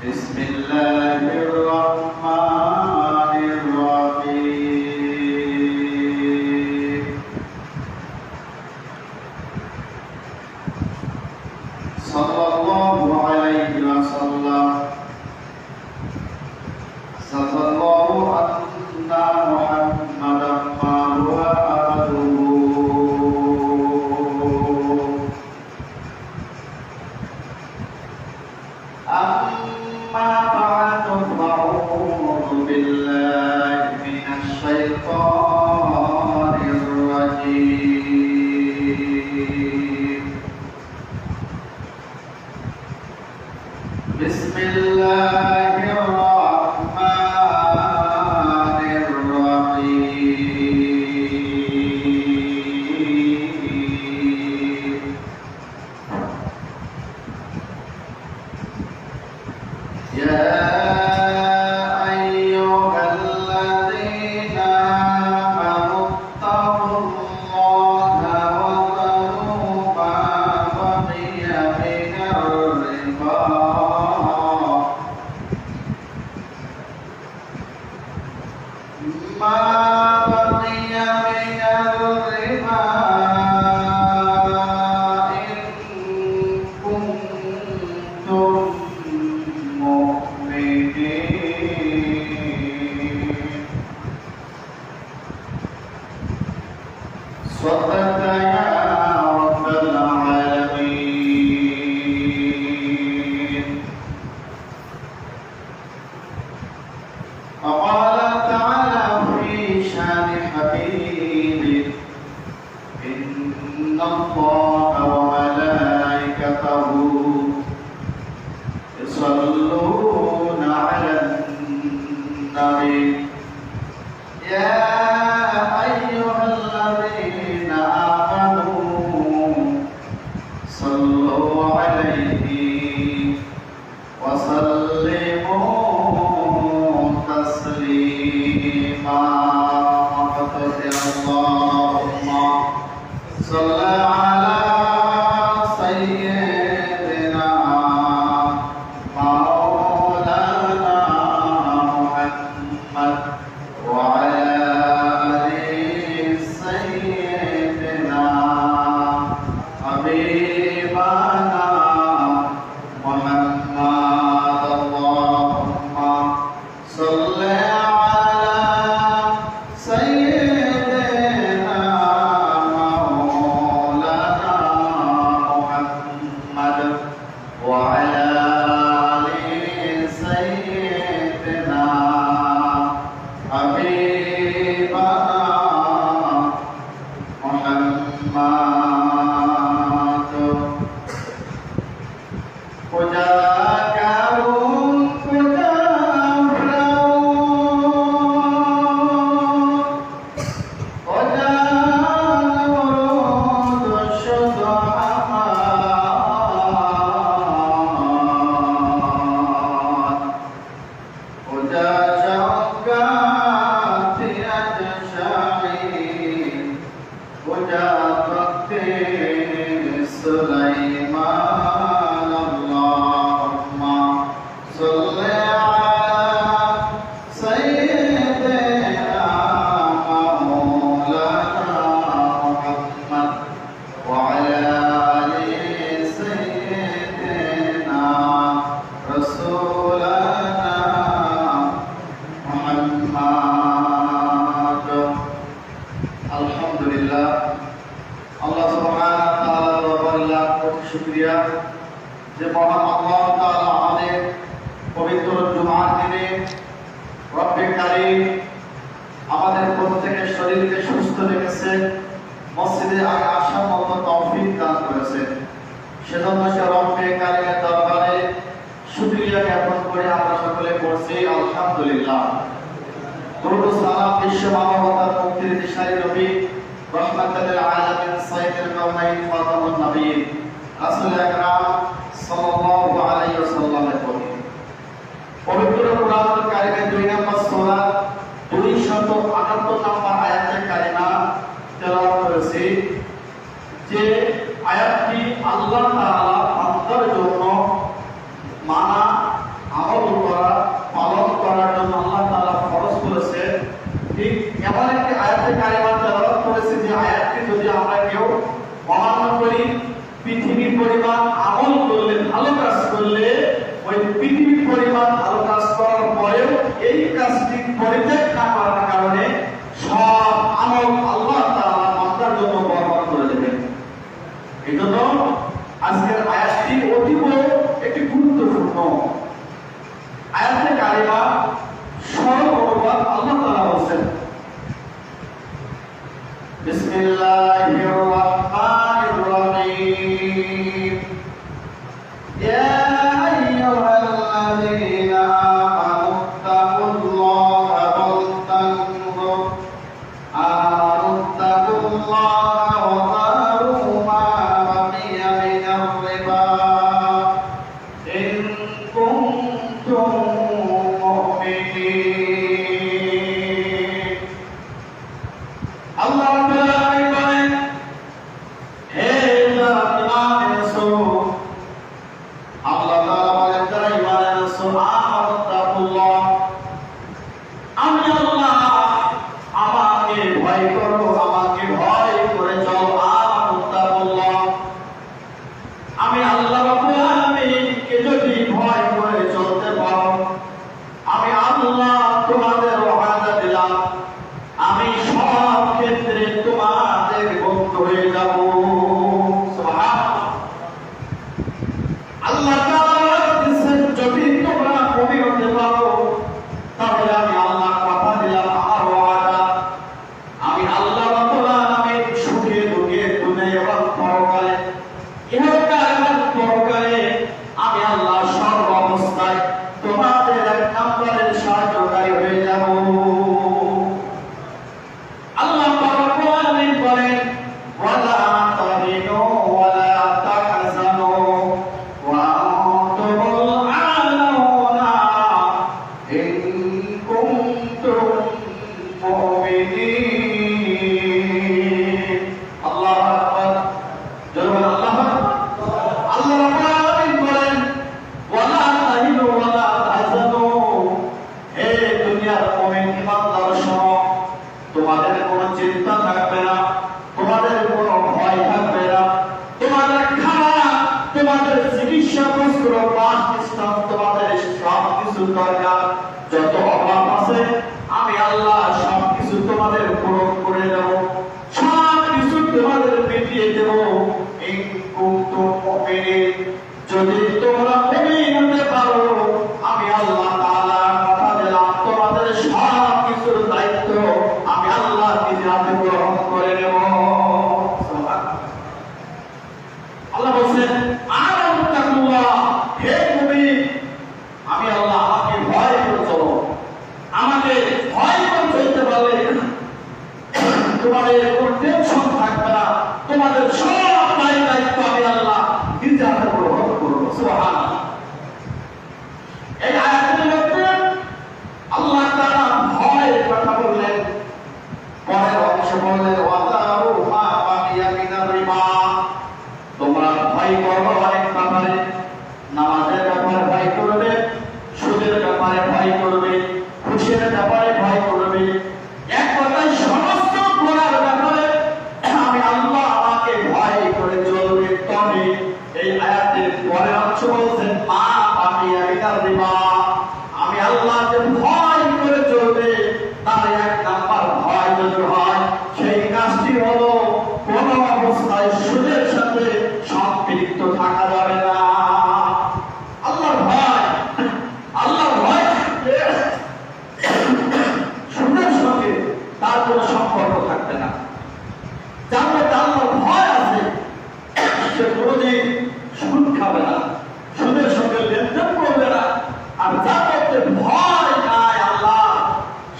بسم الله الرحمن الرحيم صلى الله عليه وسلم صلى الله أن محمدا ما هو عبده أما بعد فأعوذ بالله من الشيطان الرجيم بسم الله الرحمن الرحيم يا أيها الذين آمنوا اتقوا الله وذروا ما بقي من الربا إن كنتم مؤمنين صدقت يا رب العالمين وقال تعالى في شان حبيبه إن الله وملائكته يصلون على النبي يا أيها الذين آمنوا صلوا عليه وسلموا تسليما اللهم صل على سيدنا مولانا محمد وعلى آل سيدنا حبيبنا محمد اللهم صل على سيدنا مولانا محمد وعلى آل سيدنا حبيبنا محمد وجاكرون سليمان اللهم صل على سيدنا مولانا محمد وعلى آل سيدنا رسولنا محمد الحمد لله আল্লাহ সুবহানাহু ওয়া তাআলা দরবারে লাখ কোটি শুকরিয়া যে মহান আল্লাহ তাআলা আমাদের পবিত্র জুমার দিনে রব্বে কারীম আমাদের প্রত্যেকের শরীরকে সুস্থ রেখেছেন, মসজিদে আসার মতো তৌফিক দান করেছেন। সেজন্য সে রব্বে কারীমের দরবারে শুকরিয়া জ্ঞাপন করে আমরা সকলে পড়ছি আলহামদুলিল্লাহ। দরুদ ও সালাম বিশ্ব মানবতার মুক্তির দিশারি নবী রহমাতুল লিল আলামিন সাইয়্যিদুল কাওনাইন ফাতিমুন নবীন রাসূল আকরাম সাল্লাল্লাহু আলাইহি ওয়াসাল্লামের প্রতি পবিত্র কোরআনুল কারীমের 2 নম্বর সূরা 278 নম্বর আয়াতে কারিমা তেলাওয়াত করেছি যে আয়াতটি আল্লাহ তাআলা বান্দার জন্য মানা আমল করা, পালন করার জন্য আল্লাহ তাআলা ফরজ করেছে। ঠিক এমন একটি আয়াতে কারিমা তেলাওয়াত করেছে যে আয়াতটি যদি আমরা কেউ অমান্য করি, পৃথিবীর পরিমাণ আমল করলে, ভালো কাজ করলে, ওই পৃথিবীর পরিমাণ ভালো কাজ করার পরেও এই কাজটি পরিত্যাগ না করার কারণে সব আমল আল্লাহ তাআলা বান্দার জন্য বরবাদ করে দেবেন। এই জন্য আজকের আয়াতটি অতীব একটি গুরুত্বপূর্ণ আয়াতে কারিমা। সরল অনুবাদ আল্লাহ তাআলা বলেন, বিসমিল্লাহির রাহমানির রহিম, ইয়া আইয়ুহাল্লাযীনা আমানু তাকুল্লাহা ওয়া তানজুর তাকুল্লাহা ওয়া যারু মা বাকিয়া মিনার রিবা ইন কুনতুম মুমিনিন। আল্লাহ রাব্বুল আলামিন বলেন, হে যারা ঈমান এনেছো, আল্লাহ তাআলা বলেন যারা ঈমান এনেছো, আমানু তাকুল্লাহ, আমি আল্লাহ, আমাকে ভয় করো, আমাকে ভয় করে চলো। আমানু তাকুল্লাহ, আমি আল্লাহ রাব্বুল আলামিনকে যদি ভয় করে চলতে পারো, আমি আল্লাহ তোমাদের ওয়াদা দিলাম, আমি সব ক্ষেত্রে তোমাদের বন্ধু হয়ে যাব। সুবহানাল্লাহ। আল্লাহ তাআলা বলেছেন যদি তোমরা কবি হতে পারো, তাহলে আমি আল্লাহ কথা দিলাম, আমার ওয়াদা, আমি আল্লাহ রাব্বুল আলামিন সুখে দুঃখে দুনিয়া এবং পরকালে, ইহকাল এবং পরকালে আমি আল্লাহ সর্ব অবস্থায় তোমাদের এক নম্বরের সাহায্যকারী হয়ে যাব। আল্লাহ রাব্বুল আলামিন বলেন, ওয়ালা তাহিনু ওয়ালা তাহজানু ওয়া আনতুমুল আ'লাউনা ইন কুনতুম মুমিনিন। আল্লাহু আকবার। জোরে আল্লাহু আকবার। আল্লাহ রাব্বুল আলামিন বলেন, ওয়ালা তাহিনু ওয়ালা তাহজানু, হে দুনিয়ার মুমিন ঈমানদার শোনো, তোমাদের কোনো চিন্তা থাকবে না, তোমাদের কোনো ভয় থাকবে না, তোমাদের খাওয়া, তোমাদের চিকিৎসা, বস্ত্র, বাসস্থান, তোমাদের সব কিছু দরকার, যত অভাব আছে আমি আল্লাহ সব কিছু তোমাদের পূরণ করে দেব, সব কিছু তোমাদের মিটিয়ে দেব। ইন কুনতুম মুমিনিন, যদি তোমরা মুমিন হতে পারো, আমি আল্লাহ তাআলা কথা দিলাম, তোমাদের সব কিছুর দায়িত্ব আমি আল্লাহ নিজে হাতে গ্রহণ করে নেব। সুবহানাল্লাহ। আল্লাহ বলেন, আমানু তাকুল্লাহ, হে মুমিন, আমি আল্লাহ, আমাকে ভয় করে চলো। আমাকে ভয় করে চলতে পারলে তোমাদের কোনো টেনশন থাকবে না, তোমাদের সব দায়িত্ব আমি আল্লাহ নিজে হাতে গ্রহণ করব। সুবহানাল্লাহ। এই আয়াতের মধ্যে আল্লাহ তাআলা ভয়ের কথা বললেন, পরের অংশে বললেন, ওয়া যারু মা বাকিয়া মিনার রিবা, তোমরা ভয় করো অনেক ব্যাপারে, নামাজের ব্যাপারে ভয় করবে, সুদের ব্যাপারে ভয় করবে, ঘুষের ব্যাপারে ভয় করবে, এক কথায় সমস্ত গুনার ব্যাপারে আমি আল্লাহ, আমাকে ভয় করে চলবে। তবে এই আয়াতের পরের অংশ বলছেন, মা বাকিয়া মিনার রিবা, আমি আল্লাহ যে ভয় করে চলবে, তার এক নাম্বার ভয় যদি হয়, সেই কাজটি হলো কোন অবস্থায় সুদের সাথে সম্পৃক্ত থাকা যাবে না। আল্লাহর ভয়, আল্লাহর ভয় সুদের সঙ্গে তার কোনো সম্পর্ক থাকবে না। যার মধ্যে আল্লাহর ভয় আছে, সে কোনোদিন সুদ খাবে না, সুদের সঙ্গে লেনদেন করবে না। আর যার মধ্যে ভয় নাই আল্লাহ,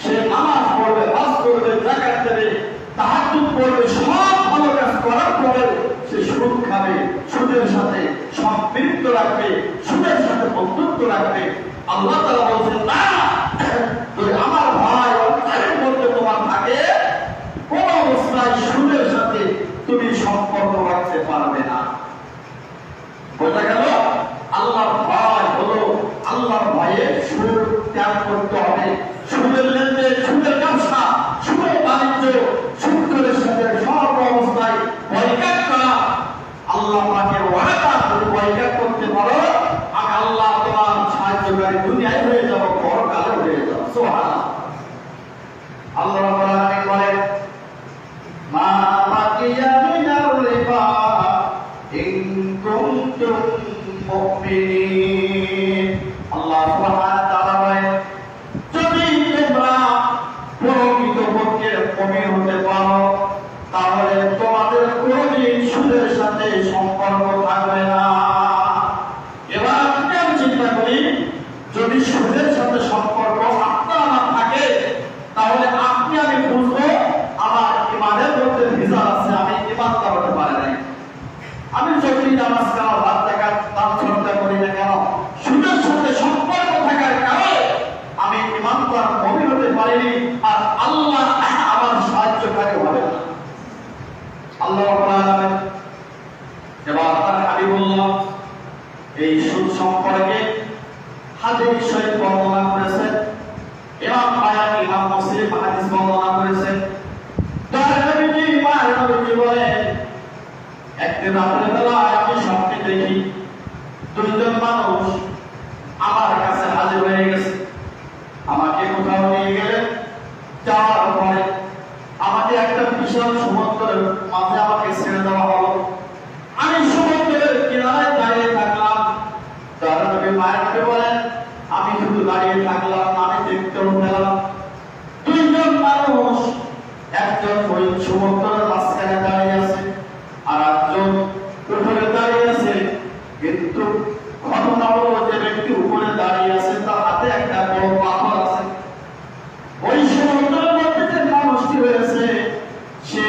সে নামাজ পড়বে, হজ করবে, যাকাত দেবে, তাহাজ্জুদ পড়বে, সব ভালো কাজ করার পরে সে সুদ খাবে, সুদের সাথে সম্পৃক্ত রাখবে, সুদের সাথে বন্ধুত্ব রাখবে। আল্লাহ তাআলা বলছেন, না, যদি আমার ভয় অন্তরের মধ্যে তোমার থাকে, কোন অবস্থায় সুদের সাথে তুমি সম্পর্ক রাখতে পারবে না। বোঝা গেল? আল্লাহর ভয় হলো, আল্লাহর ভয় সুদ ত্যাগ করতে হবে। সুদের লেনদেন, সুদের ব্যবসা, সুদের বাণিজ্য, সুদের সাথে সর্ব অবস্থায় বয়কট করা। আল্লাহ পাকের ওয়াদা, যদি বয়কট করতে পারো আমি আল্লাহ তোমার সাহায্যকারী দুনিয়ায় হয়ে যাব, পরকালে হয়ে যাব। সুবহানাল্লাহ। আল্লাহ রাব্বুল আলামিন বলেন মা বাকিয়া মিনার রিবা ইন কুনতুম মুমিনিন। আল্লাহ সুবহানাহু ওয়া তাআলা বলেন যদি তোমরা প্রকৃতপক্ষে মুমিন হতে পারো তাহলে তোমাদের কোনদিন সুদের সাথে সম্পর্ক থাকবে না। এবার আমি চিন্তা করি, যদি সুদের সাথে সম্পর্ক আপনার আমার থাকে তাহলে আপনি আমি বুঝবো আমার ইমানের মধ্যে ভিজা আছে, আমি ইমানদার হতে পারি নাই। আমি যতই নামাজ কালাম ভাত দেখা দান শ্রদ্ধা করি না কেন, সুদের সাথে সম্পর্ক থাকার কারণে আমি ইমানদার মুমিন হতে পারিনি, আর আল্লাহ আমার সাহায্যকারী হবে না। আল্লাহ রাব্বুল আলামিন এবার তার হাবিবুল্লাহ এই সুদ সম্পর্কে হাদিস শরীফ বর্ণনা করেছেন। ইমাম বায়ানী, ইমাম মুসলিম হাদিস বর্ণনা করেছেন। তার নবীজি মায়ের নবীজি বলেন একদিন রাতের বেলায় আমি স্বপ্নে দেখি দুইজন মানুষ আমার কাছে হাজির হয়ে গেছে। আমাকে কোথাও নিয়ে গেলেন, যাওয়ার পরে আমাকে একটা বিশাল সমুদ্রের মাঝে আমাকে ছেড়ে দেওয়া হলো। আমি সমুদ্রের কিনারে দাঁড়িয়ে থাকলাম। তার নবী মায়েরকে বলেন আমি শুধু দাঁড়িয়ে থাকলাম না, আমি দেখতেও পেলাম দুইজন মানুষ, একজন ওই সমুদ্রের মাঝখানে দাঁড়িয়ে আছে আর একজন উপরে দাঁড়িয়ে আছে। কিন্তু ঘটনা হলো যে ব্যক্তি উপরে দাঁড়িয়ে আছে তার হাতে একটা বড় পাথর আছে। ওই সমুদ্রের মধ্যে যে মানুষটি রয়েছে সে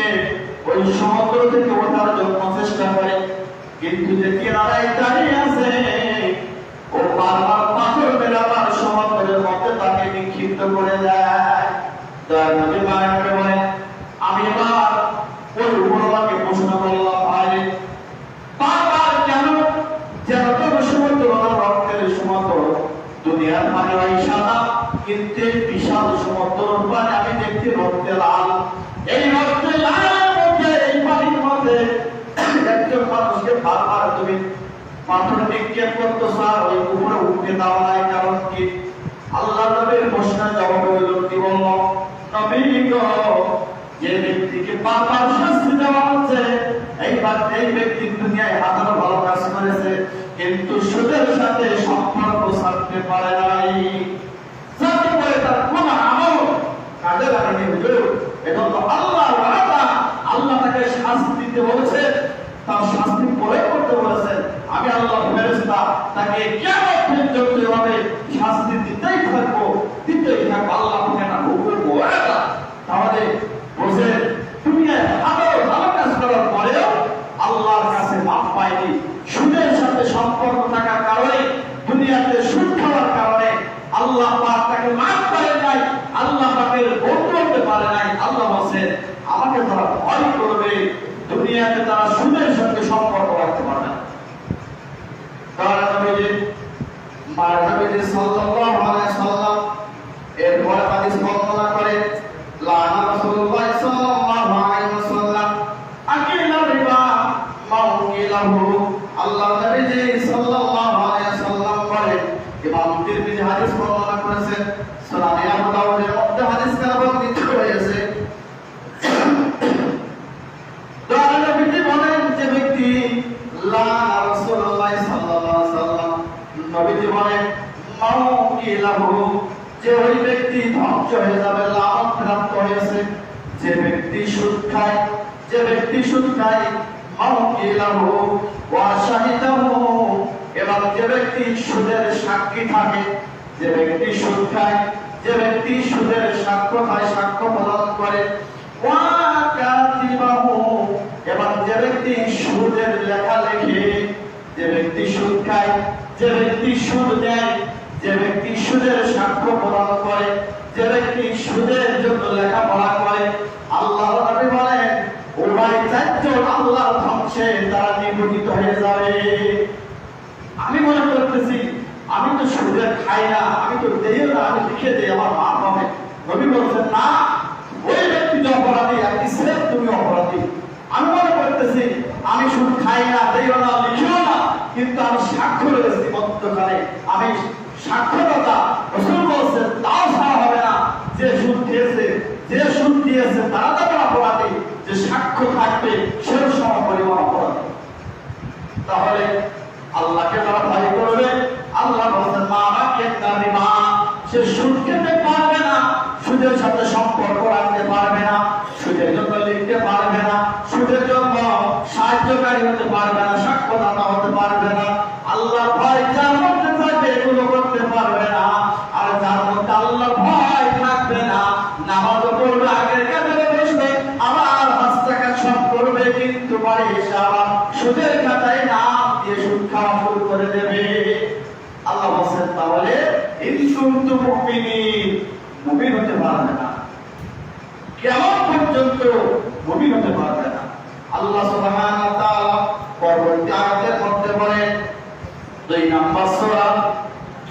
ওই সমুদ্র থেকে ওঠার জন্য চেষ্টা করে, কিন্তু যে কিনারায় দাঁড়িয়ে আছে ও বারবার পাথর মেলাবার সমুদ্রের মধ্যে তাকে নিক্ষিপ্ত করে দেয়। তার নবী মায়াকে বলেন আমি এবার ওই উপরওয়ালাকে প্রশ্ন করলাম ভাই বারবার কেন যেন তোর সমুদ্র রক্তের সমুদ্র, দুনিয়ার পানি হয় সাদা কিন্তু বিশাল সমুদ্রের পানি আমি দেখতে রক্তে লাল। এই রক্তে লালের মধ্যে এই পানির মধ্যে একজন মানুষকে বারবার তুমি পাথর নিক্ষেপ করতো স্যার, ওই উপরে উঠতে দাও নাই, কারণ কি? আল্লাহ নবীর প্রশ্নের জবাবে ওই লোকটি বলল নবী গো, যে ব্যক্তিকে বারবার শাস্তি দেওয়া হচ্ছে এই ব্যক্তি দুনিয়ায় হাজারো ভালো কাজ করেছে কিন্তু সুদের সাথে সম্পর্ক ছাড়তে পারে নাই। যাতে করে তার কোন আমল কাজে লাগেনি হুজুর। এখন তো আল্লাহর ওয়াদা, আল্লাহ তাকে শাস্তি দিতে বলেছে, তার শাস্তি প্রয়োগ করতে বলেছেন। আমি আল্লাহ ফেরেশতা তাকে কিয়ামত পর্যন্ত এভাবে শাস্তি দিতেই থাকবো। আল্লাহ আপনাকে না হুকুম ওয়াদা। তাহলে বুঝে দুনিয়ায় হাজারো ভালো কাজ করার পরেও আল্লাহর কাছে মাপ পায়নি। সুদের সাথে সম্পর্ক থাকার কারণে, দুনিয়াতে সুদ খাওয়ার কারণে আল্লাহ পাক তাকে মাপ করে নাই, আল্লাহ পাকের বন্ধু হতে পারে নাই। আল্লাহ বলেন আমাকে তারা ভয় করবে, দুনিয়াতে তারা সুদের সাথে সম্পর্ক রাখতে পারবে না। তার নবীজি নবীজি সাল্লাল্লাহু আলাইহি ওয়াসাল্লাম এরপর হাদিস বর্ণনা করে লানা রাসূলুল্লাহ সাল্লাল্লাহু আলাইহি ওয়াসাল্লাম আকিলা রিবা মাউকিলাহু। আল্লাহ নবীজি সাল্লাল্লাহু আলাইহি ওয়াসাল্লাম বলেন, ইমাম তিরমিজি হাদিস বর্ণনা করেছেন, সুনান আবু দাউদের মধ্যে হাদিস বর্ণিত হয়েছে। তার নবীজি বলেন যে ব্যক্তি লানা রাসূলুল্লাহ সাল্লাল্লাহু আলাইহি ওয়াসাল্লাম, নবীজি বলেন মাউকিলাহু, যে ওই ব্যক্তি ধ্বংস হয়ে যাবে, লানত প্রাপ্ত হয়েছে। যে ব্যক্তি সুদ খায়, যে ব্যক্তি সুদ খায় মাউকিলাহু ওয়া শাহিদাহু, এবং যে ব্যক্তি সুদের সাক্ষী থাকে, যে ব্যক্তি সুদ খায়, যে ব্যক্তি সুদের সাক্ষ্য খায়, সাক্ষ্য প্রদান করে, ওয়া কাতিবাহু, এবং যে ব্যক্তি সুদের লেখা লেখে, যে ব্যক্তি সুদ খায়, যে ব্যক্তি সুদ দেয়, যে ব্যক্তি সুদের সাক্ষ্য প্রদান করে, যে ব্যক্তি সুদের জন্য লেখাপড়া করে, আল্লাহ নবী বলেন ওরাই চারজন আল্লাহর ধ্বংসে তারা নিপতিত হয়ে যাবে। আমি মনে করতেছি আমি আমি তো সুদে খাই না, আমি তো দেইও না, আমি লিখে দিই, আমার মা পাবে। নবী বলছেন না, ওই ব্যক্তি যে অপরাধী, একটি সেফ তুমি অপরাধী। আমি মনে করতেছি আমি সুদ খাই না, দেইও না, লিখিও না, কিন্তু আমি সাক্ষ্য রয়েছি মধ্যখানে, আমি সাক্ষ্যদাতা। রাসূল বলছেন তাও ছাড়া হবে না। যে সুদ খেয়েছে, যে সুদ দিয়েছে তারা যেমন অপরাধী, যে সাক্ষ্য থাকবে সেও সমপরিমাণ অপরাধী। তাহলে আল্লাহকে যারা ভয় করবে, আল্লাহ বলছেন মা আমাকে মা, সে সুদ খেতে পারবে না, সুদের সাথে সম্পর্ক রাখতে পারবে না, সুদের জন্য লিখতে পারবে না, সুদের জন্য সাহায্যকারী হতে পারবে না, সাক্ষ্যদাতা হতে পারবে না। আল্লাহর ভয় যার মধ্যে থাকবে এগুলো করতে পারবে না। আর যার মধ্যে আল্লাহর ভয় থাকবে না, নামাজ পড়বে, আগের কাজে বসবে, আবার হাসটাকাজ সব করবে, কিন্তু পরে এসে আবার সুদের খাতায় নাম দিয়ে সুদ খাওয়া শুরু করে দেবে। আল্লাহ বলেন তাহলে ইনকুনতুম মুমিনিন, মুমিন হতে পারবে না, কিয়ামত পর্যন্ত মুমিন হতে পারবে না। আল্লাহ সুবহানাহু ওয়া তাআলা পরবর্তী আয়াতের মধ্যে বলেন 2 নম্বর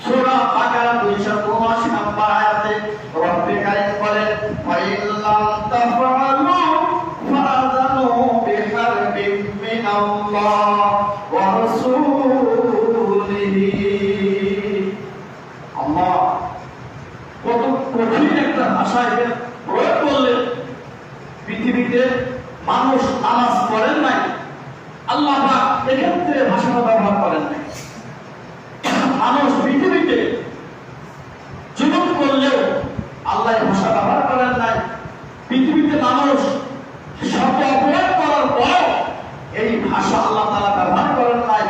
সূরা বাকারা 279 নম্বর আয়াতে রব্বুল কারীম বলেন ফাইল্লাম তাফআলু ফাযানু বিহারবিম মিনাল্লাহ ওয়া রাসূলিহি। আল্লাহ কত কঠিন একটা ভাষা এখানে প্রয়োগ করলেন। পৃথিবীতে মানুষ নামাজ পড়েন নাই, আল্লাহ পাক এক্ষেত্রে ভাষাটা ব্যবহার করেন নাই। মানুষ পৃথিবীতে জুলুম করলেও আল্লাহ ভাষা ব্যবহার করেন নাই। পৃথিবীতে মানুষ শত অপরাধ করার পর এই ভাষা আল্লাহ তাআলা ব্যবহার করেন নাই,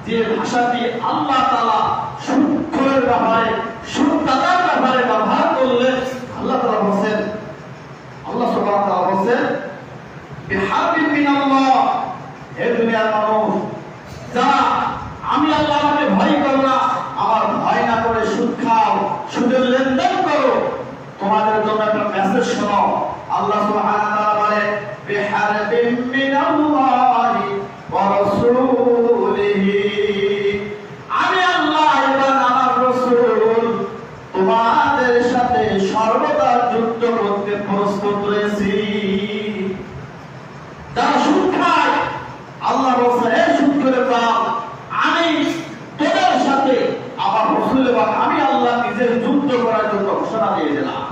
যে ভাষাটি আল্লাহ তাআলা সুদের ব্যাপারে, সুদদাতার ব্যাপারে ব্যবহার করলেন। আল্লাহ তাআলা বলেন, আল্লাহ সুবহানাহু ওয়া তাআলা বলেন বিহারবিন মিনাল্লাহ, হে দুনিয়ার মানুষ, যারা আমি আল্লাহকে ভয় করো না, আমার ভয় না করে সুদ খাও, সুদের লেনদেন করো, তোমাদের জন্য একটা মেসেজ শোনো। আল্লাহ সুবহানাহু ওয়া তাআলা বলেন বিহারবিন মিনাল্লাহি ওয়া রাসূলিহি, আমি আল্লাহ এবং আমার রাসূল তোমাদের সাথে সর্বদা যুদ্ধ করতে প্রস্তুত রয়েছি। যারা সুদ খায়, আল্লাহ বলছেন এই সুদ করে দাও, আমি তোদের সাথে আমার রাসূল এবং আমি আল্লাহ নিজের যুদ্ধ করার জন্য ঘোষণা দিয়ে দিলাম।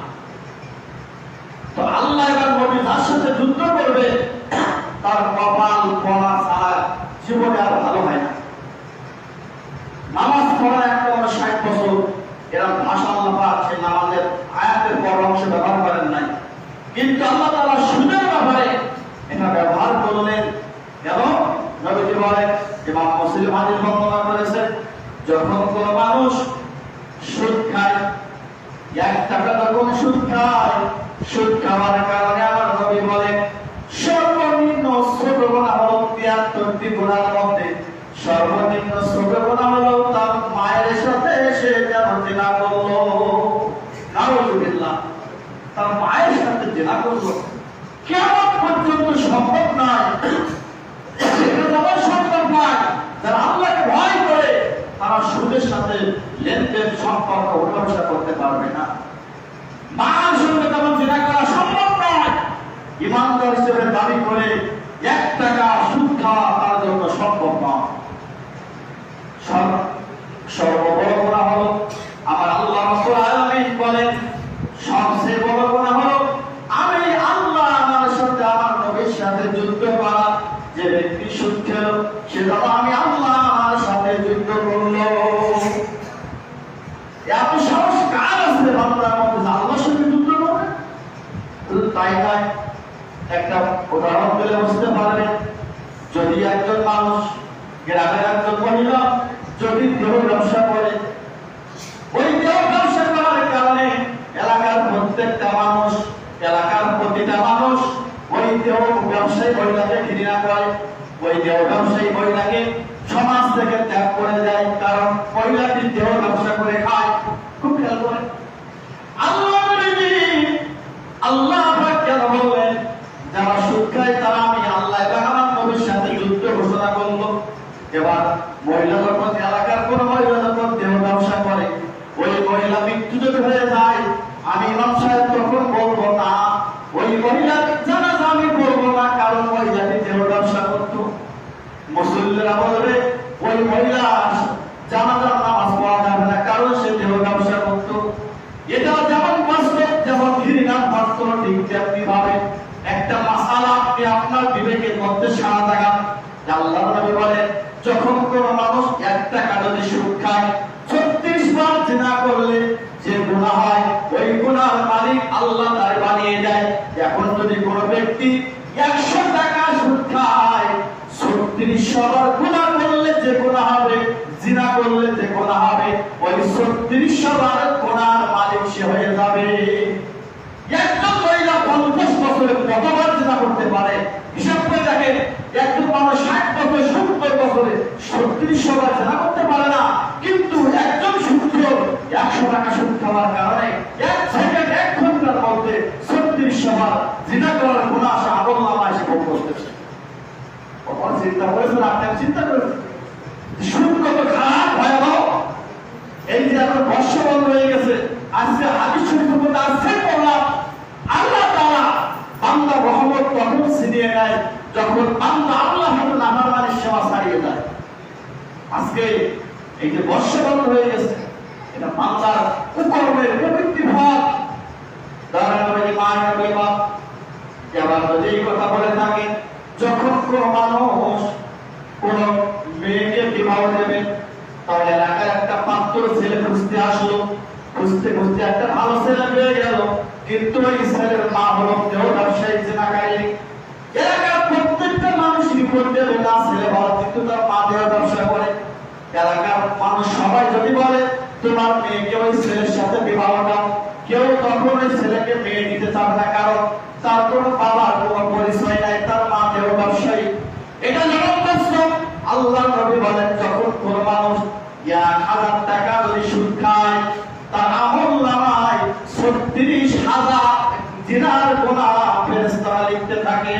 তো আল্লাহ এবং নবী যার সাথে যুদ্ধ করবে তার কপাল পড়া ছাড়া জীবনে আর ভালো হয় না। নামাজ পড়া একটা 60 বছর, এরকম ভাষা আল্লাহ পাক সেই নামাজের আয়াতের বড় অংশ ব্যবহার করেন নাই, কিন্তু আল্লাহ তাআলা সুদের ব্যাপারে এটা ব্যবহার করলেন। এবং নবীজি বলেন, ইমাম মুসলিম হাদিস বর্ণনা করেছেন, যখন কোন মানুষ সুদ খায়, 1 টাকা যখন সুদ খায়, সুদ খাওয়ার কারণে আমার নবী বলেন সর্বনিম্ন ছোট গুনাহ হলো 73টি গুনাহের মধ্যে সর্বনিম্ন ছোট গুনাহ হলো তার মায়ের সাথে সে যেন জিনা করলো। নাউযুবিল্লাহ, তার মায়ের সাথে জিনা করলো। কিয়ামত পর্যন্ত সম্ভব নয়, এটা যখন সম্ভব নয়, যারা আল্লাহকে ভয় করে তারা সুদের সাথে লেনদেন সম্পর্ক উঠাবসা করতে পারবে না। মায়ের সঙ্গে তেমন জিনা করা সম্ভব নয়। ইমানদার হিসেবে দাবি করে 1 টাকা সুদ খাওয়া তার জন্য সম্ভব নয়। সর্ববড় গুনাহ হলো, আমার আল্লাহ রাব্বুল আলামিন বলেন সবচেয়ে বড় গুনাহ হলো আমি আল্লাহ আমার সাথে আমার নবীর সাথে যুদ্ধ করা। যে ব্যক্তি সুদ খেল সে যেন আমি আল্লাহ আমার সাথে যুদ্ধ করলো। এত সাহস কার আছে বান্দার মধ্যে আল্লাহর সাথে যুদ্ধ করবে? তাই নয়, একটা উদাহরণ দিলে বুঝতে পারবে। যদি একজন মানুষ, গ্রামের একজন মহিলা যদি দেহ ব্যবসা করে, ওই দেহ ব্যবসা করার কারণে এলাকার প্রত্যেকটা মানুষ, এলাকার প্রতিটা মানুষ ওই দেহ ব্যবসায়ী মহিলাকে ঘৃণা করে, ওই দেহ ব্যবসায়ী মহিলাকে সমাজ থেকে ত্যাগ করে দেয়, কারণ মহিলাটি দেহ ব্যবসা করে খায়। খুব খেয়াল করে আল্লাহ কেন বললেন যারা সুদ খায় তারা আমি আল্লাহ এবং আমার নবীর সাথে যুদ্ধ ঘোষণা করলো। এবার মহিলা যখন, এলাকার কোন মহিলা যখন দেহ ব্যবসা জিনা করলে যে গুনাহ হয় ওই গুনাহর মালিক আল্লাহ তার বানিয়ে দেয়। এখন যদি কোনো ব্যক্তি 100 টাকা সুদ খায়, 36 বার গুনাহ করলে যে গুনাহ হবে, জিনা করলে যে গুনাহ হবে, ওই 36 বার গুনাহর মালিক সে হয়ে যাবে। একজন মহিলা 50 বছরে কতবার জিনা করতে পারে হিসাব করে দেখেন। একজন মানুষ 60 বছর 70 বছরে 36 বার জিনা করতে পারে না, কিন্তু একজন সুদখোর 100 টাকা সুদ খাওয়ার কারণে 1 সেকেন্ড 1 ঘন্টার মধ্যে 36 বার জিনা করার গুনাহ সে আমলনামায় সে ভোগ করতেছে। কখন চিন্তা করেছেন? আপনি চিন্তা করেছেন সুদ কত খারাপ ভয়াবহ? এই যে এখন বর্ষা বন্ধ হয়ে গেছে, আজকে হাদিস শরীফের মধ্যে আছে বললাম আল্লাহ তাআলা বান্দা রহমত তখন ছিনিয়ে নেয় যখন বান্দা আল্লাহর নাফরমানির সেবা ছাড়িয়ে যায়। আজকে এই যে বর্ষা বন্ধ হয়ে গেছে, এটা বান্দার কুকর্মের প্রবৃত্তি ফল। দাঁড়ানোর মায়ের বিমা এবার যদি এই কথা বলে থাকে, যখন কোনো মানুষ কোন মেয়েকে বিবাহ দেবে, তাহলে এলাকার একটা পাত্র ছেলে খুঁজতে আসলো, খুঁজতে খুঁজতে একটা ভালো ছেলে পেয়ে গেল, কিন্তু ওই ছেলের মা হলো কেউ ব্যবসায়ী জিনাকারী। এলাকার প্রত্যেকটা মানুষ রিপোর্ট দেবে না ছেলে ভালো, কিন্তু তার মা দেওয়ার ব্যবসা করে। এলাকার মানুষ সবাই যদি বলে তোমার মেয়েকে ওই ছেলের সাথে বিবাহ দাও, কেউ তখন ওই ছেলেকে মেয়ে দিতে চাবে না, কারণ তার কোনো বাবার কোনো পরিচয় নাই, তার মা দেহ ব্যবসায়ী। এটা যেমন বাস্তব। আল্লাহ নবী বলেন যখন কোন মানুষ 1000 টাকা যদি সুদ খায়, তার আমলনামায় 36,000 জিনার গুনাহ ফেরেশতারা লিখতে থাকে।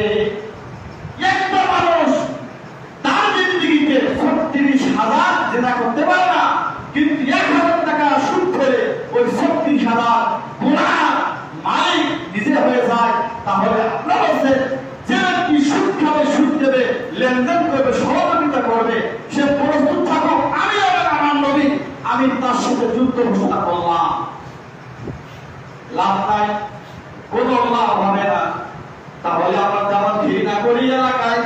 একটা মানুষ তার জিন্দেগিতে 36,000 জিনা করতে পারে না, কিন্তু 1000 টাকা সুদ করে ওই 36,000 গুনাহ মালিক নিজে হয়ে যায়। তাহলে আপনারা বলছেন যে ব্যক্তি সুদ খাবে, সুদ দেবে, লেনদেন করবে, সহযোগিতা করবে, সে প্রস্তুত থাকুক, আমি আমার নবী আমি তার সাথে যুদ্ধ ঘোষণা করলাম। লাভ নাই, কোনো লাভ হবে না। তাহলে আমরা যেমন ঘৃণা করি এলাকায়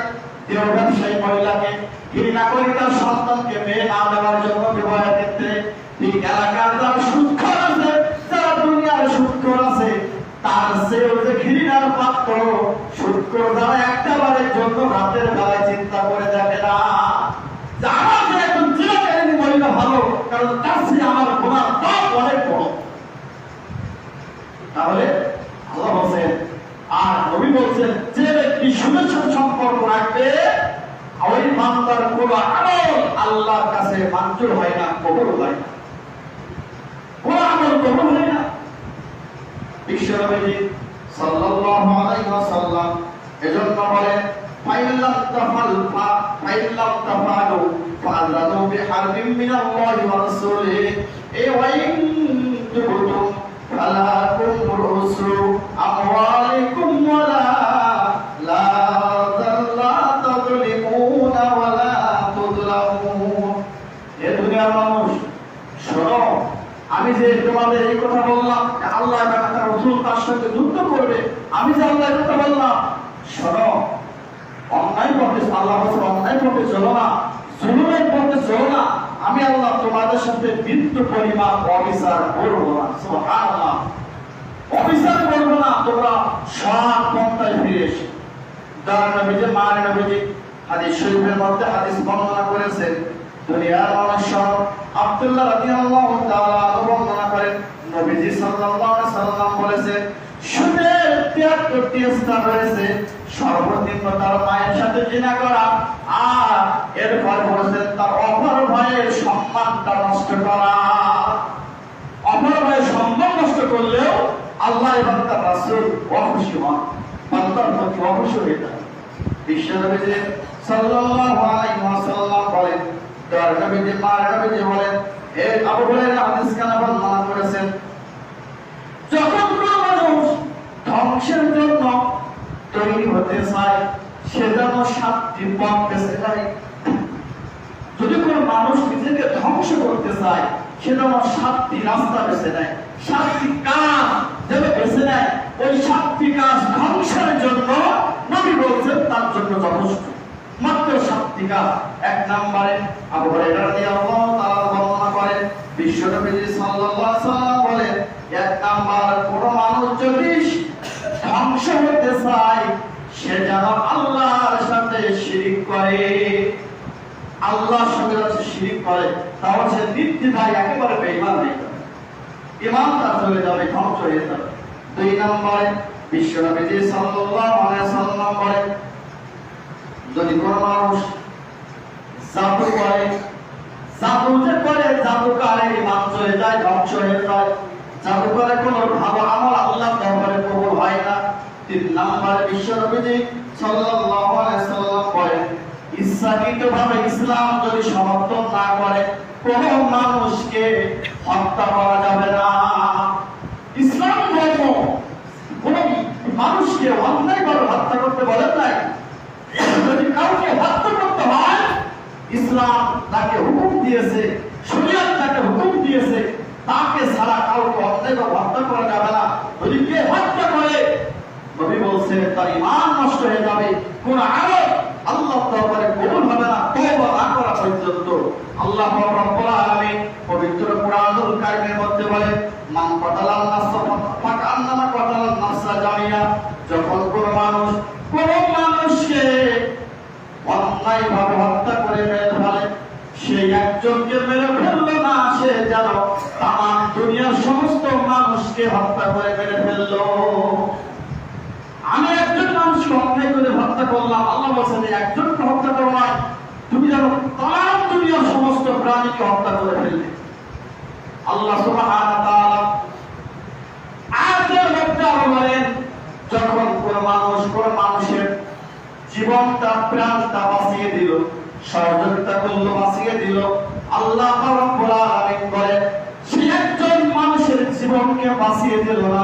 দেহ ব্যবসায়ী মহিলাকে, ঘৃণা করি তার সন্তানকে মেয়ে না দেওয়ার জন্য বিবাহের ক্ষেত্রে, ঠিক এলাকার যারা সুদখোর আছে, যারা দুনিয়ার সুদখোর আছে, তার চেয়েও যে ঘৃণার পাত্র সুদখোর, যারা একটা বারের জন্য রাতের বেলায় চিন্তা করে দেখে না যে আমার যে একজন জিনাকারী মহিলা ভালো, কারণ তার চেয়ে আমার গুনার পাপ অনেক বড়। তাহলে আল্লাহ বলছেন আর নবী বলছেন যে ব্যক্তি সুদের সাথে সম্পর্ক রাখবে, ওই বান্দার কোনো আমল আল্লাহর কাছে মঞ্জুর হয় না, কবুল হয় না, কোনো আমল কবুল হয় না। বিশ্বনবী সাল্লাল্লাহু আলাইহি ওয়াসাল্লাম এজন্য বলেন ফাইল্লাম তাফালু ফাআযানু বিহারবিন মিনাল্লাহি ওয়া রাসূলিহি ওয়াইন তুবতুম ফালাকুম রুসু আমওয়ালিকুম ওয়ালা লা তাযলিমুনা ওয়ালা তুযলামুন। এ দুনিয়ার মানুষ শোনো, আমি যে তোমাদের এই কথা বললাম আল্লাহ এবং তার রাসূল তার সাথে যুদ্ধ করবে, আমি যে আল্লাহ এই কথা বললাম, শোনো, অন্যায় পথে আল্লাহ বলেন অন্যায় পথে চলো না, জুলুমের পথে চলো না, আমি আল্লাহ তোমাদের সাথে বিন্দু পরিমাণ অবিচার করব না। সুবহানাল্লাহ, অবিচার করব না, তোমরা সৎ পন্থায় ফিরে এসো। যার নবীজি মান নবীজি হাদিস শরীফের মধ্যে হাদিস বর্ণনা করেছেন, দুনিয়ার মানুষ আব্দুল্লাহ রাদিয়াল্লাহু তাআলা বর্ণনা করেন নবীজি সাল্লাল্লাহু আলাইহি সাল্লাম বলেছেন সুদের 73টি স্থান রয়েছে, সর্বনিম্ন তার মায়ের সাথে জিনা করা, আর এরপর বলেছেন তার অপর ভাইয়ের সম্মানটা নষ্ট করা। অপর ভাইয়ের সম্মান নষ্ট করলেও আল্লাহ এবং তার রাসূল অখুশি হন, বান্দার প্রতি অখুশি হয়ে যায়। বিশ্বনবী সাল্লাল্লাহু আলাইহি ওয়াসাল্লাম বলেন, তার নবীজি মার নবীজি বলেন, এই আবু হুরায়রা হাদিস কানা বর্ণনা করেছেন, যখন কোন মানুষ ধ্বংসের জন্য তৈরি হতে চায়, সে যেন 7টি পথ বেছে নেয়। যদি কোন মানুষ নিজেকে ধ্বংস করতে চায়, সে যেন 7টি রাস্তা বেছে নেয়, 7টি কাজ যেন বেছে নেয়। ওই 7টি কাজ ধ্বংসের জন্য নবী বলছেন তার জন্য যথেষ্ট, মাত্র 7টি কাজ। 1 নম্বরে আবু হুরায়রা রাদিয়াল্লাহু তাআলা বর্ণনা করেন বিশ্বনবী সাল্লাল্লাহু আলাইহি ওয়াসাল্লাম বলেন, এক নাম্বার কোন মানুষ যদি ধ্বংস হতে চায় সে যেন আল্লাহর সাথে শিরিক করে, আল্লাহর সঙ্গে যদি শিরিক করে তাহলে সে নির্দ্বিধায় একেবারে বেঈমান হয়ে যাবে, ঈমান তার চলে যাবে, ধ্বংস হয়ে যাবে। দুই নম্বরে বিশ্বনবী সাল্লাল্লাহু আলাইহি ওয়াসাল্লাম বলেন, যদি কোন মানুষ জাদু করে, জাদু যে করে জাদুকারের ঈমান চলে যায়, ধ্বংস হয়ে যায়। জাদু করে কোনো ভালো আমল আল্লাহর দরবারে কবুল হয় না। তিন নম্বরে বিশ্বনবী সাল্লাল্লাহু আলাইহি ওয়াসাল্লাম বলেন, ইচ্ছাকৃতভাবে ইসলাম যদি সমর্থন না করে কোন মানুষকে হত্যা করা যাবে না। ইসলাম ধর্ম কোন মানুষকে অন্যায়ভাবে হত্যা করতে বলেন নাই। যদি কাউকে হত্যা করতে হয় ইসলাম তাকে হুকুম দিয়েছে, শরীয়ত তাকে হুকুম দিয়েছে, তাকে ছাড়া কাউকে অন্যায়ভাবে হত্যা করা যাবে না। যদি কে হত্যা করে নবী বলছেন তার ঈমান নষ্ট হয়ে যাবে, কোন আমল আল্লাহর দরবারে কবুল হবে না তওবা না করা পর্যন্ত। আল্লাহ রাব্বুল আলামিন পবিত্র কুরআনুল কারীমের মধ্যে বলে, মান কাতালান নাফসা ফাকান্নামা কাতালান নাফসা জামিয়া। যখন কোন মানুষকে অন্যায়ভাবে হত্যা করে মেরে ফেলে, সেই একজনকে মেরে ফেললো না, সে যেন তামাম দুনিয়ার সমস্ত মানুষকে হত্যা করে মেরে ফেললো। আমি একজন মানুষকে অন্যায় করে হত্যা করলাম, আল্লাহ বলেছেন একজনকে হত্যা করো না, তুমি যেন তামাম দুনিয়ার সমস্ত প্রাণীকে হত্যা করে ফেললে। আল্লাহ সুবহানাহু ওয়া তাআলা আয়াতের মধ্যে আরো বলেন, যখন কোন মানুষের জীবনটা প্রাণটা বাঁচিয়ে দিল, সহযোগিতা করলো, বাঁচিয়ে দিল, আল্লাহ রাব্বুল আলামিন বলেন সে একজন মানুষের জীবনকে বাঁচিয়ে দিল না,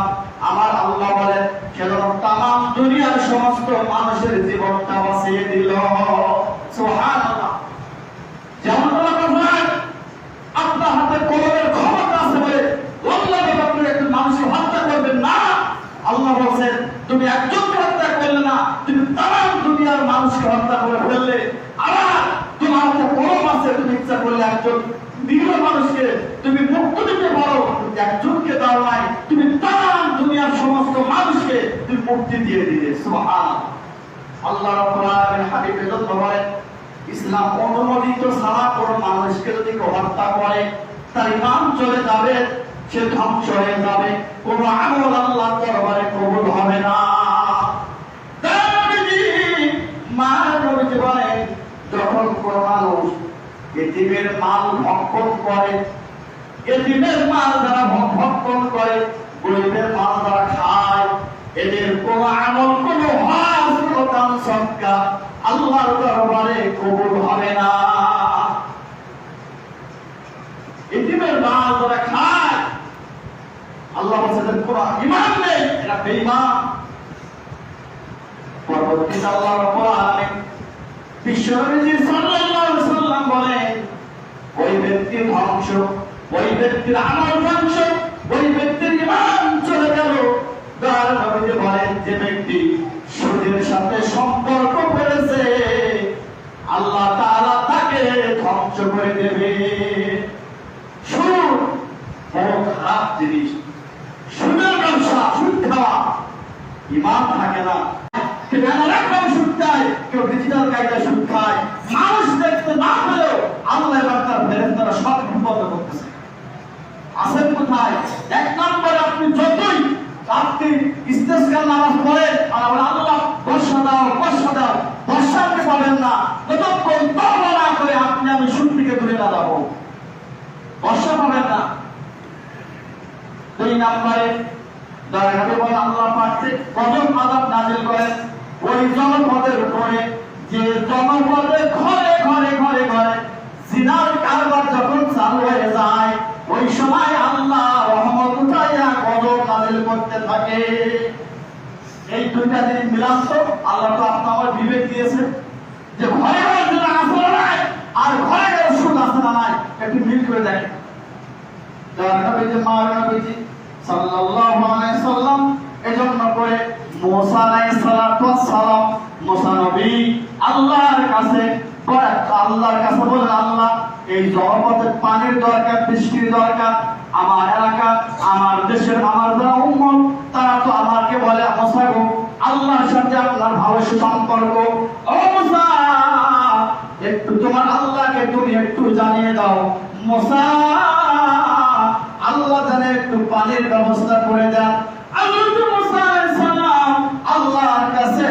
আমার আল্লাহ বলেন কেন তামাম দুনিয়ার সমস্ত মানুষের জীবনটা বাঁচিয়ে দিল। সুবহানাল্লাহ। যেমন আপনার হাতে কলমের ক্ষমতা আছে বলে আল্লাহ আপনি একজন মানুষকে হত্যা করবেন না। আল্লাহ বলেন তুমি একজনকে হত্যা করলে না, তুমি তামাম দুনিয়ার মানুষকে হত্যা করে ফেললে। আবার তোমার হাতে কলম আছে, তুমি ইচ্ছা করলে একজন নিরীহ মানুষকে তুমি মুক্তি দিতে পারো, একজনকে দাও নাই, তুমি তামাম দুনিয়ার সমস্ত মানুষকে তুমি মুক্তি দিয়ে দিলে। সুবহানাল্লাহ। আল্লাহ রাব্বুল আলামিন হাবিবের জন্য বলেন, ইসলাম অনুমোদিত ছাড়া কোন মানুষকে যদি হত্যা করে তার ঈমান চলে যাবে, সে ধ্বংস হয়ে যাবে, কোন আমল আল্লাহর দরবারে কবুল হবে না। বলেন যখন কোন মানুষ এতিমের মাল ভক্ষণ করে, এতিমের মাল যারা ভক্ষণ করে, গরিবের মাল যারা খায়, এদের কোন আমল, কোন হজ, কোন দান সদকা আল্লাহর দরবারে কবুল হবে না। এতিমের মাল যারা খায়, আল্লাহ বলেন কোন ঈমান নেই, এরা বেঈমান। পরবর্তীতে আল্লাহ রাব্বুল আলামিন বিশ্বনবী সাল্লাল্লাহু আলাইহি ওয়াসাল্লাম বলেন, ওই ব্যক্তির ধ্বংস, ওই ব্যক্তির আমল ধ্বংস, ওই ব্যক্তির ঈমান চলে গেল। তার নবী বলেন যে ব্যক্তি সুদের সাথে সম্পর্ক করেছে আল্লাহ তাআলা তাকে ধ্বংস করে দেবে। সুদ বড় খারাপ জিনিস, সুদের ব্যবসা, সুদ খাওয়া, ঈমান থাকে না। কেউ ডিজিটাল কায়দায় সুদ খায়, মানুষ দেখতে না পেলেও আল্লাহ এবং তার ফেরেশতারা সব বিপদ করতেছে। আছেন কোথায়? এক নম্বরে আপনি যতই ইস্তেসকার নামাজ পড়েন আর আল্লাহ বর্ষা দাও, বর্ষা দাও, বর্ষা আপনি পাবেন না যতক্ষণ তওবা না করে আপনি আমি সুদ থেকে দূরে না যাবো, বর্ষা পাবেন না। দুই নম্বরে দয়াকরে বলেন আল্লাহ পাক গজব আযাব নাযিল করেন ওই জনপদের উপরে, যে জনপদে ঘরে ঘরে ঘরে ঘরে জিনার কারবার যখন চালু হয়ে যায় ওই সময় আল্লাহ রহমত উঠাইয়া গজব নাযিল করতে থাকে। এই দুইটা জিনিস মিলান তো, আল্লাহ তো আপনার বিবেক দিয়েছে যে ঘরে ঘরে জিনা আছে না নাই, আর ঘরে ঘরে সুদ আছে না নাই, একটু মিল করে দেখেন। যার নবীজি নবীজি সাল্লাল্লাহু আলাইহি সাল্লাম এজন্য করে মুসা আলাইহিস সালাতু ওয়াস সালাম, মুসা নবী আল্লাহর কাছে বলেন, আল্লাহর কাছে বলেন আল্লাহ এই জনপদে পানির দরকার, বৃষ্টির দরকার। আমার এলাকা, আমার দেশের, আমার যারা উম্মত, তারা তো আমাকে বলে মুসা গো, আল্লাহর সাথে আপনার ভালো সম্পর্ক, ও মুসা একটু তোমার আল্লাহকে তুমি একটু জানিয়ে দাও, মুসা আল্লাহ জানে একটু পানির ব্যবস্থা করে দেন। মুসা আলাইহিস সালাম আল্লাহর কাছে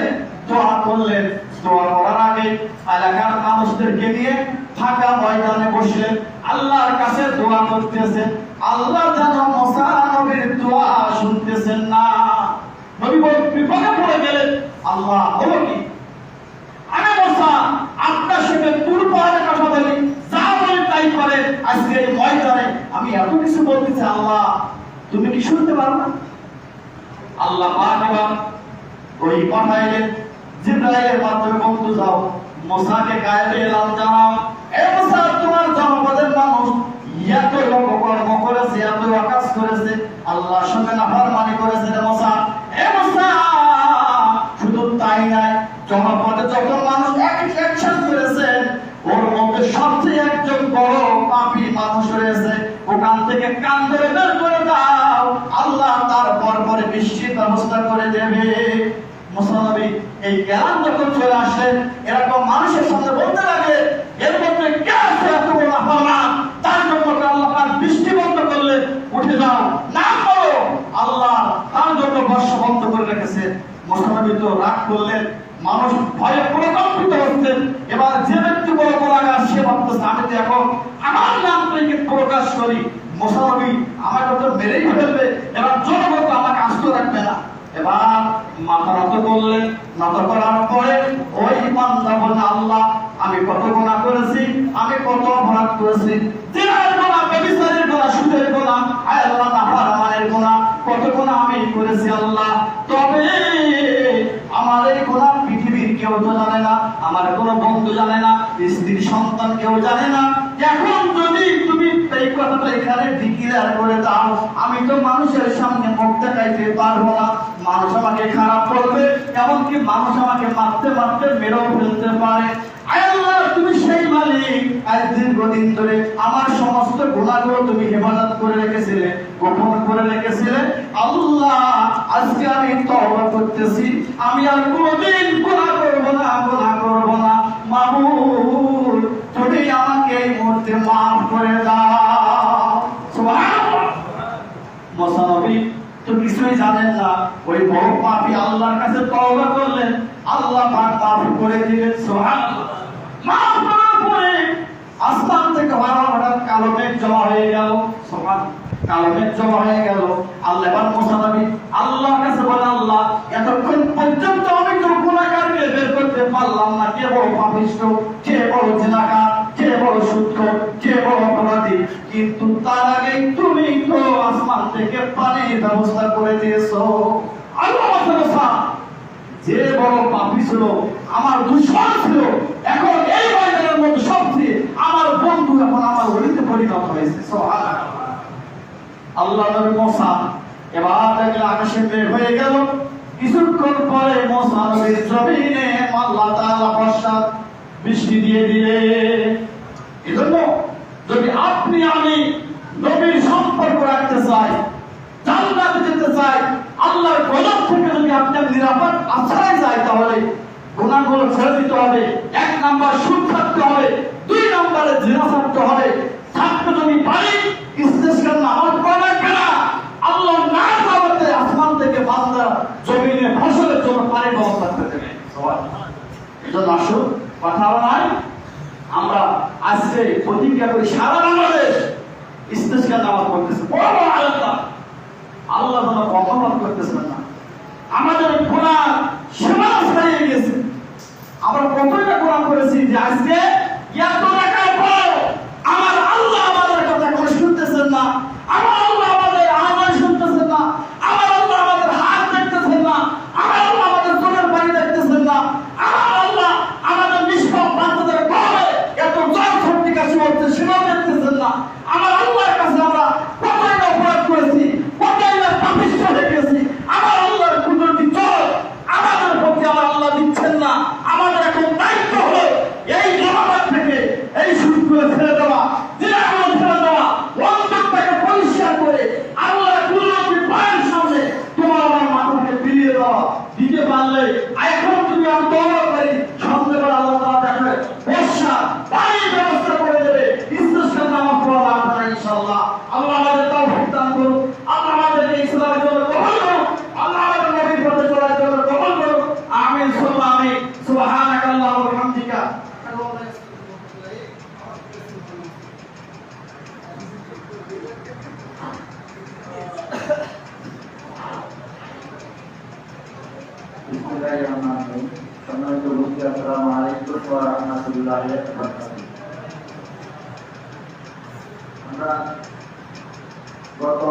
দোয়া করলেন। দোয়া করার আগে এলাকার মানুষদেরকে নিয়ে ফাঁকা ময়দানে বসলেন, আল্লাহর কাছে দোয়া করতেছেন। আল্লাহ যেন মুসা নবীর দোয়া শুনতেছেন না। নবী বিপদে পড়ে গেলেন। আল্লাহ হলো কি, আমি মুসা আপনার সঙ্গে দুর্বলের কথা বলি, যা বলেন তাই করেন, আজকে এই ময়দানে আমি এত কিছু বলতেছি, আল্লাহ তুমি কি শুনতে পারো না? আল্লাহ পাক এবার ওই পাঠাইলেন জিবরাইলের মাধ্যমে, বন্ধু যাও মুসাকে গায়েবে এলাম জানাও, এ মুসা তোমার জনপদের মানুষ এত কর্ম করেছে, এত আকাশ করেছে, আল্লাহর সঙ্গে নাফরমানি করেছে রে মুসা। এ মুসা শুধু তাই নাই, জনপদে যত মানুষ অ্যাকশন করেছে ওর মধ্যে সবচেয়ে একজন বড় পাপী মানুষ রয়েছে, ওখান থেকে কান ধরে বের করে দাও, আল্লাহ তার পরে বৃষ্টির ব্যবস্থা করে দেবে। মুসা নবী এই জ্ঞান যখন চলে আসলেন, এরকম মানুষের সামনে বলতে লাগে, এর মধ্যে কে আছে এত বড় আহ্বান, তার জন্য আল্লাহ পাক বৃষ্টি বন্ধ করলে উঠে যাও, না করো, আল্লাহ তার জন্য বর্ষা বন্ধ করে রেখেছে। মুসা নবী তো রাগ করলেন, মানুষ ভয়ে প্রকম্পিত হচ্ছেন। এবার যে ব্যক্তি বড় গোলাগার, সে ভাবতেছে আমি তো এখন আমার নাম থেকে প্রকাশ করি, মুসা নবী আমাকে তো মেরেই ফেলবে, এবার জনগণ আমাকে আস্ত রাখবে না। এবার মাথা নত করলেন, নত করার পরে ওই বান্দা বললেন, আল্লাহ আমি কত গুনাহ করেছি, আমি কত অপরাধ করেছি, জিনার গুনাহ, ব্যভিচারের গুনাহ, সুদের গুনাহ, আল্লাহ নাফরমানের গুনাহ, কত গুনাহ আমি করেছি আল্লাহ। তবে আমার এই গুনাহ পৃথিবীর কেউ তো জানে না, আমার কোনো বন্ধু জানে না, স্ত্রী সন্তান কেউ জানে না। এখন যদি তুমি এই কথাটা এখানে ডিক্লেয়ার করে দাও, আমি তো মানুষের সামনে মুখ দেখাইতে পারবো না, মানুষ আমাকে খারাপ করবে, এমনকি মানুষ আমাকে মারতে মারতে মেরেও ফেলতে পারে। আল্লাহ তুমি সেই মালিক, আজ দীর্ঘদিন ধরে আমার সমস্ত গুনাহগুলো তুমি হেফাজত করে রেখেছিলে, গোপন করে রেখেছিলে। আল্লাহ আজকে আমি তওবা করতেছি, আমি আর কোনোদিন গুনাহ করব না, গুনাহ করব না। মাবুদ তুমি আমাকে এই মুহূর্তে মাফ করে দাও। সুবহানাল্লাহ। মুসা নবী তো কিছুই জানেন না, ওই বড় পাপী আল্লাহর কাছে তওবা করলেন, আল্লাহ পাক মাফ করে দিলেন। সুবহানাল্লাহ। মাফ করার পরে আসমান থেকে হঠাৎ কালো মেঘ জমা হয়ে গেল। সুবহানাল্লাহ। কালো মেঘ জমা হয়ে গেল। আল্লাহ এবার মুসা নবী আল্লাহর কাছে বলে, আল্লাহ এতক্ষণ পর্যন্ত আমি তো গুনাহগারকে বের করতে পারলাম না, কে বড় পাপিষ্ঠ, কে বড় জিনাকার, কে বড় সুদখোর, কে বড় অপরাধী, কিন্তু তার আগে তুমি তো আসমান থেকে পানির ব্যবস্থা করে দিয়েছো। আল্লাহ মুসা যে বড় পাপী ছিল, আমার দুশমন ছিল, এখন এই ময়দানের মধ্যে সবচেয়ে আমার বন্ধু এখন আমার ওলিতে পরিণত হয়েছে। সুবহানাল্লাহ। আল্লাহ নবী মুসা এবার দেখলে আকাশে বের হয়ে গেল। কিছুক্ষণ পরে মুসা নবীর জমিনে আল্লাহ তাআলা বর্ষা বৃষ্টি দিয়ে দিলে। এজন্য যদি আপনি আমি নবীর সম্পর্ক রাখতে চাই, জান্নাতে যেতে চাই, আল্লাহর গজব থেকে যদি আপনি নিরাপদ আশ্রয় চাই, তাহলে গুনাহগুলো ছেড়ে দিতে হবে। 1 নাম্বার সুদ ছাড়তে হবে, 2 নম্বরে জিনা ছাড়তে হবে। ছাড়তে যদি পারি ইস্তেসকার নামাজ পড়া লাগবে না, আল্লাহ না চাওয়াতে আসমান থেকে বান্দা জমিনে ফসলের জন্য পানির ব্যবস্থা করে দেবে। এজন্য আসুন, কথা নয়, আমরা আজকে প্রতিজ্ঞা করি, সারা বাংলাদেশ ইস্তেসকার নামাজ পড়তেছে, বড় আল্লাহ আল্লাহ যেন অপরাধ করতেছেন না, আমাদের গুনাহ সীমা ছাড়িয়ে গেছে। আমরা কতটা গুনাহ করেছি যে আজকে এত টাকার পর আমার আল্লাহ আমাদের কথা কোনো শুনতেছেন না, আমার সম্মানিত উপস্থিতি, আসসালামু আলাইকুম ওয়া রাহমাতুল্লাহি ওয়া বারাকাতুহু। আমরা গত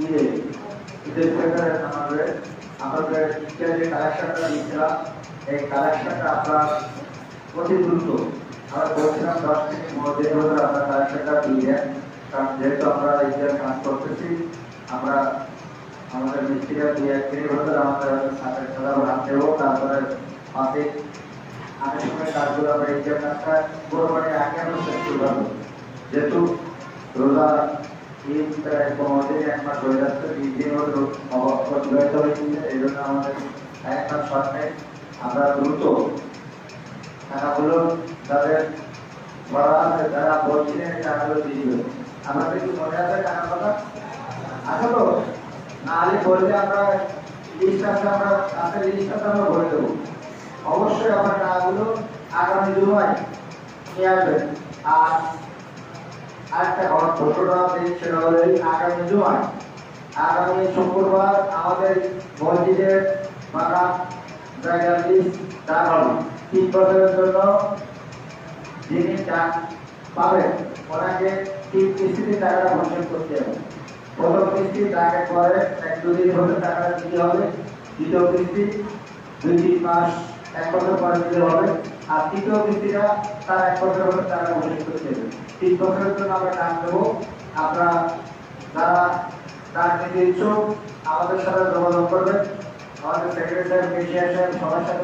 ঈদের আমাদের যে কালেকশনটা দিয়েছিলাম, এই কালেকশনটা আপনার অতি দ্রুত আমরা বলছিলাম 10 মিনিট মধ্যে আপনার কালেকশনটা দিয়ে দেন। কারণ যেহেতু আমরা ঈদের কাজ করতেছি, আমরা আমাদের মিস্ত্রিরা 2-1 মিনিট হলে আমাদের সাথে খেলা ভাঙতে দেবো। তারপরে মাসিক আগের সময় কাজগুলো আমরা ঈদের কাজটা কোরবানির আগে আমরা শেষ করতে পারবো। যেহেতু রোজা ঈদ প্রায় 15 দিন, 1 মাস হয়ে যাচ্ছে, 20 দিন হলো অতিবাহিত হয়েছে। এই জন্য আমাদের 1 মাস শর্ট নেই। আমরা দ্রুত টাকাগুলো যাদের বলা আছে, যারা বলছিলেন টাকাগুলো দিয়ে দেবেন। আমাদের কি মনে আছে টাকার কথা? আছে তো? নাহলে বললে আমরা লিস্টটা আমরা বলে দেবো। অবশ্যই আপনার টাকাগুলো আগামী জুমায় নিয়ে আসবেন। আর আরেকটা ঘটনা সেটা হলো আগামী জুমায়, আগামী শুক্রবার আমাদের মসজিদের বাগান জায়গার লিস্ট দেওয়া হবে। 3 বছরের জন্য যিনি পাবেন ওনাকে 3 কিস্তিতে টাকাটা পরিশোধ করতে হবে। প্রথম কিস্তি টাকা পরে 1-2 দিন হলে টাকাটা দিতে হবে। দ্বিতীয় কিস্তি 2-3 মাস 1 বছর পরে দিতে হবে। আর তৃতীয় কিস্তিটা তার 1 বছর হলে টাকা পরিশোধ করতে হবে। 3 বছরের জন্য আমরা টাকা দেবো। আপনারা যারা টাকা নিতে ইচ্ছুক আমাদের সাথে যোগাযোগ করবেন। আমাদের সেক্রেটারি সাহেব, কেশিয়ার সাহেব সবার সাথে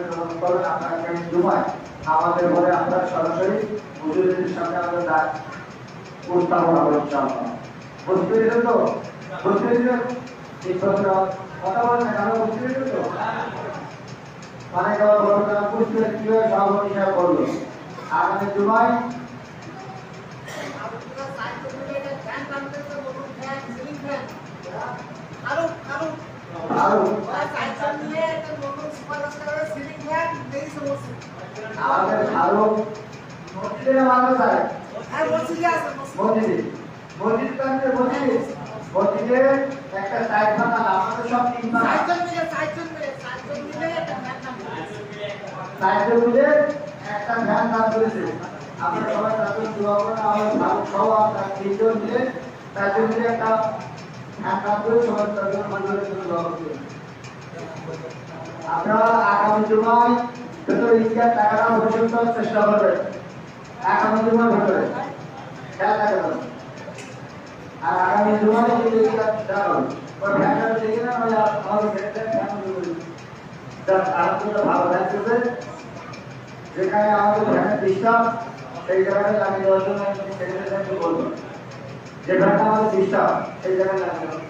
যোগাযোগ করবেন। আপনারা জুমায় আমাদের ঘরে আপনারা সরাসরি হুজুরের সামনে আমাদের ডাক উপস্থাপন হবে ইনশাআল্লাহ। বুঝতে পেরেছেন তো? বুঝতে পেরেছেন? ঠিক কথা কথা বলেন, আমরা বুঝতে পেরেছেন তো? মানে বুঝতে কিভাবে সভাপতি সাহেব বললো আগামী জুমায় আমাদের আরো মসজিদের মাদ্রাসায় মসজিদে একটা সাইড ভাঙা আমাদের সব 3 ভাঙা সাইড মিলে একটা ভ্যান দান করেছে। আপনারা সবাই তাদের দোয়া করেন। আমাদের ভালো সব আপনারা 3 জন মিলে 4 জন মিলে একটা ভ্যান দান করে সবাই তাদের মন্দিরের জন্য দোয়া করবেন। আপনারা আগামী জুমায় ভেতরে ঈদের টাকাটা পরিশোধ করার চেষ্টা করবেন। আগামী জুমার ভেতরে খেয়াল রাখবেন। আর আগামী জুমায় যদি ঈদের দেওয়া হবে ওই ভ্যানটা দেখে না আমাদের ভ্যানটা আলহামদুলিল্লাহ ভালো থাকতেছে। যেখানে আমাদের ভ্যানের ডিস্টার্ব সেই জায়গায় লাগিয়ে দেওয়ার জন্য সেক্রেটারি বলবো, যে ভ্যানটা আমাদের ডিস্টার্ব সেই জায়গায় লাগিয়ে দেওয়া।